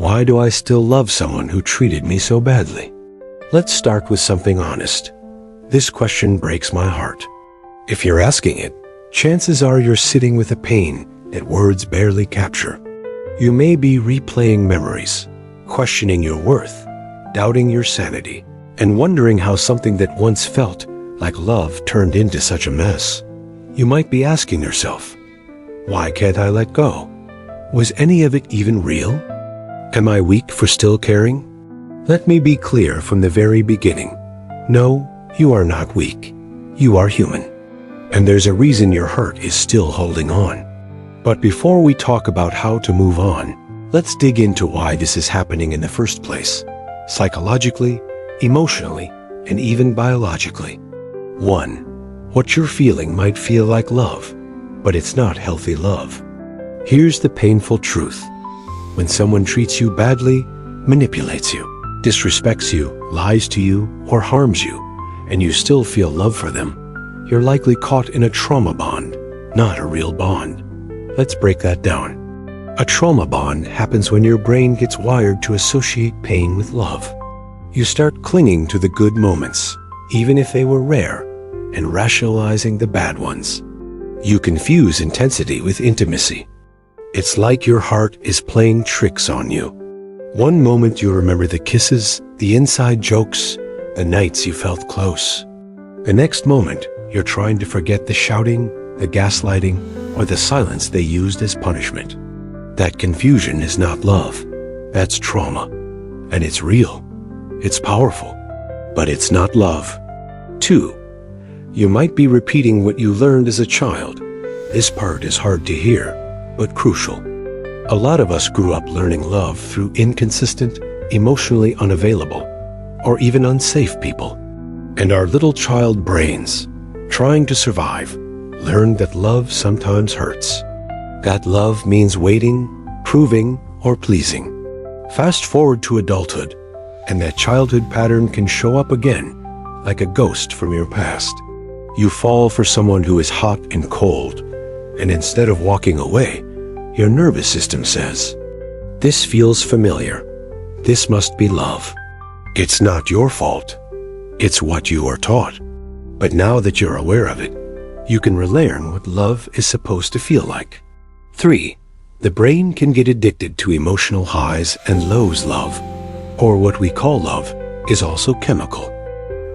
Why do I still love someone who treated me so badly? Let's start with something honest. This question breaks my heart. If you're asking it, chances are you're sitting with a pain that words barely capture. You may be replaying memories, questioning your worth, doubting your sanity, and wondering how something that once felt like love turned into such a mess. You might be asking yourself, why can't I let go? Was any of it even real? Am I weak for still caring? Let me be clear from the very beginning. No, you are not weak. You are human. And there's a reason your heart is still holding on. But before we talk about how to move on, let's dig into why this is happening in the first place. Psychologically, emotionally, and even biologically. 1. What you're feeling might feel like love, but it's not healthy love. Here's the painful truth. When someone treats you badly, manipulates you, disrespects you, lies to you, or harms you, and you still feel love for them, you're likely caught in a trauma bond, not a real bond. Let's break that down. A trauma bond happens when your brain gets wired to associate pain with love. You start clinging to the good moments, even if they were rare, and rationalizing the bad ones. You confuse intensity with intimacy. It's like your heart is playing tricks on you. One moment you remember the kisses, the inside jokes, the nights you felt close. The next moment, you're trying to forget the shouting, the gaslighting, or the silence they used as punishment. That confusion is not love. That's trauma. And it's real. It's powerful. But it's not love. 2. You might be repeating what you learned as a child. This part is hard to hear, but crucial. A lot of us grew up learning love through inconsistent, emotionally unavailable, or even unsafe people. And our little child brains, trying to survive, learned that love sometimes hurts. That love means waiting, proving, or pleasing. Fast forward to adulthood, and that childhood pattern can show up again, like a ghost from your past. You fall for someone who is hot and cold, and instead of walking away, your nervous system says, "This feels familiar. This must be love." It's not your fault. It's what you are taught. But now that you're aware of it, you can relearn what love is supposed to feel like. 3. The brain can get addicted to emotional highs and lows. Love, or what we call love, is also chemical.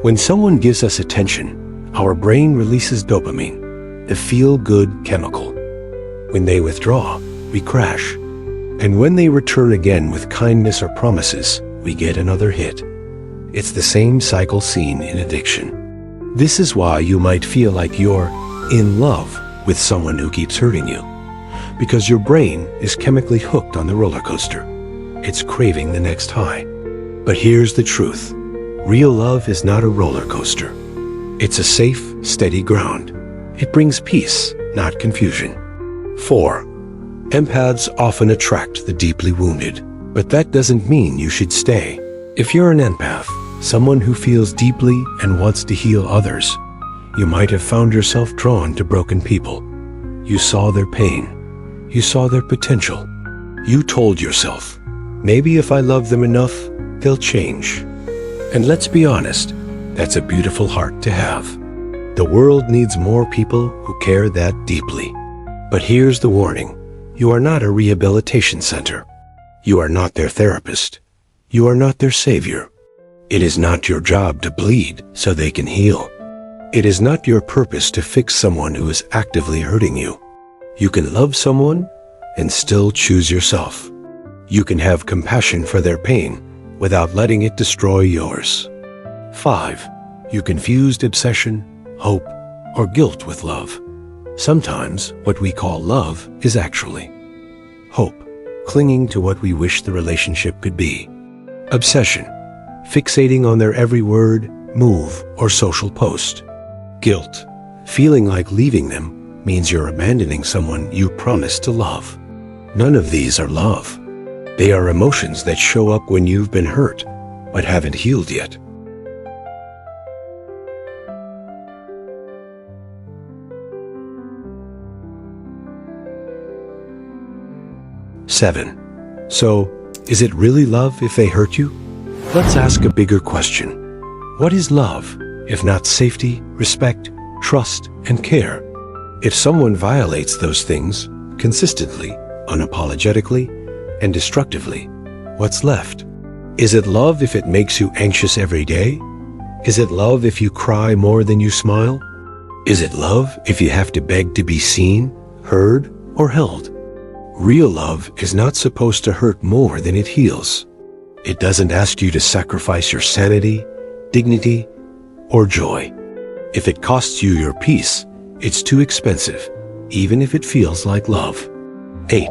When someone gives us attention, our brain releases dopamine, the feel-good chemical. When they withdraw, we crash. And when they return again with kindness or promises, we get another hit. It's the same cycle seen in addiction. This is why you might feel like you're in love with someone who keeps hurting you. Because your brain is chemically hooked on the roller coaster. It's craving the next high. But here's the truth. Real love is not a roller coaster. It's a safe, steady ground. It brings peace, not confusion. 4. Empaths often attract the deeply wounded, but that doesn't mean you should stay. If you're an empath, someone who feels deeply and wants to heal others, you might have found yourself drawn to broken people. You saw their pain. You saw their potential. You told yourself, maybe if I love them enough, they'll change. And let's be honest, that's a beautiful heart to have. The world needs more people who care that deeply. But here's the warning. You are not a rehabilitation center. You are not their therapist. You are not their savior. It is not your job to bleed so they can heal. It is not your purpose to fix someone who is actively hurting you. You can love someone and still choose yourself. You can have compassion for their pain without letting it destroy yours. 5. You confused obsession, hope, or guilt with love. Sometimes what we call love is actually hope, clinging to what we wish the relationship could be. Obsession, fixating on their every word, move, or social post. Guilt, feeling like leaving them means you're abandoning someone you promised to love. None of these are love. They are emotions that show up when you've been hurt, but haven't healed yet. Seven. So, Is it really love if they hurt you? Let's ask a bigger question. What is love, if not safety, respect, trust, and care? If someone violates those things consistently, unapologetically, and destructively, what's left? Is it love if it makes you anxious every day? Is it love if you cry more than you smile? Is it love if you have to beg to be seen, heard, or held? Real love is not supposed to hurt more than it heals. It doesn't ask you to sacrifice your sanity, dignity, or joy. If it costs you your peace, it's too expensive, even if it feels like love. 8.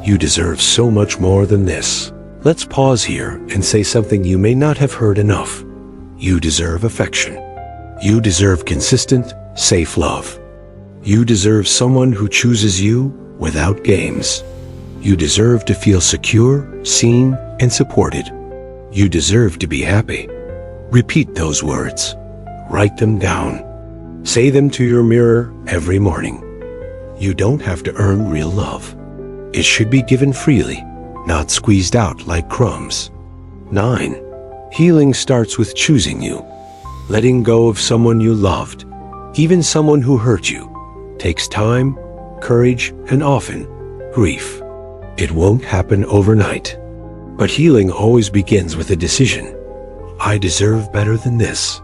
You deserve so much more than this. Let's pause here and say something you may not have heard enough. You deserve affection. You deserve consistent, safe love. You deserve someone who chooses you without games. You deserve to feel secure, seen, and supported. You deserve to be happy. Repeat those words. Write them down. Say them to your mirror every morning. You don't have to earn real love. It should be given freely, not squeezed out like crumbs. 9. Healing starts with choosing you. Letting go of someone you loved, even someone who hurt you, takes time, courage, and often grief. It won't happen overnight. But healing always begins with a decision. I deserve better than this.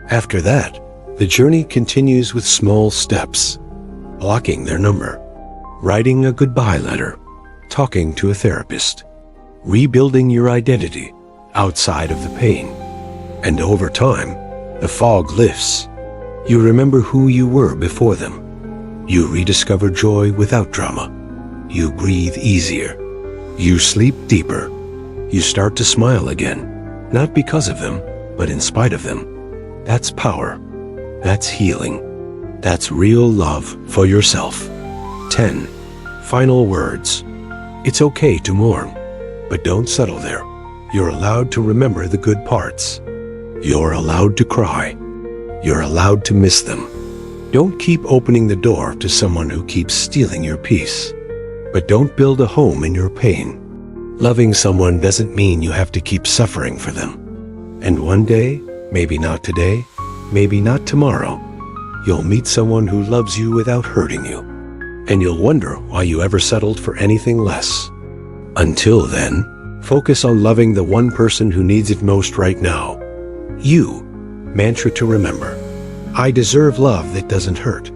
After that, the journey continues with small steps. Blocking their number, writing a goodbye letter, talking to a therapist, rebuilding your identity outside of the pain. And over time, the fog lifts. You remember who you were before them. You rediscover joy without drama. You breathe easier. You sleep deeper. You start to smile again, not because of them, but in spite of them. That's power. That's healing. That's real love for yourself. 10. Final words. It's okay to mourn, but don't settle there. You're allowed to remember the good parts. You're allowed to cry. You're allowed to miss them. Don't keep opening the door to someone who keeps stealing your peace. But don't build a home in your pain. Loving someone doesn't mean you have to keep suffering for them. And one day, maybe not today, maybe not tomorrow, you'll meet someone who loves you without hurting you. And you'll wonder why you ever settled for anything less. Until then, focus on loving the one person who needs it most right now. You. Mantra to remember. I deserve love that doesn't hurt.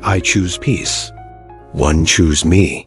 I choose peace. One choose me.